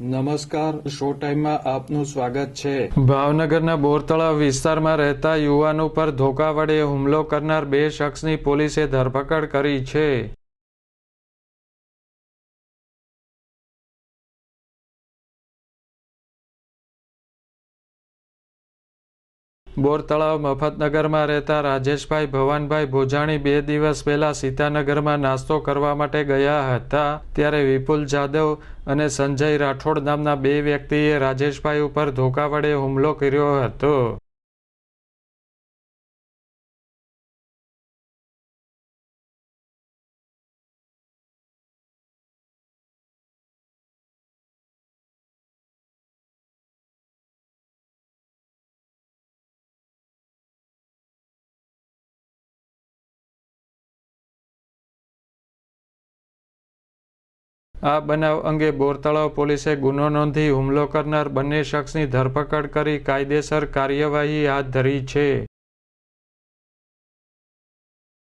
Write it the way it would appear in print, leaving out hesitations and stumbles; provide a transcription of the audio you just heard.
નમસ્કાર, શો ટાઈમમાં આપનું સ્વાગત છે। ભાવનગરના બોરતળાવ વિસ્તારમાં રહેતા યુવાનો પર ધોકા વડે હુમલો કરનાર 2 શખ્સની પોલીસે ધરપકડ કરી છે। બોરતળાવ મફતનગરમાં રહેતા રાજેશભાઈ ભવાનભાઈ ભોજાણી 2 દિવસ પહેલા સીતાનગરમાં નાસ્તો કરવા માટે ગયા હતા, ત્યારે વિપુલ જાદવ અને સંજય રાઠોડ નામના 2 વ્યક્તિએ રાજેશભાઈ ઉપર ધોકા વડે હુમલો કર્યો હતો। આ બનાવ અંગે બોરતળાવ પોલીસે ગુનો નોંધી હુમલો કરનાર બંને શખ્સની ધરપકડ કરી કાયદેસર કાર્યવાહી હાથ ધરી છે।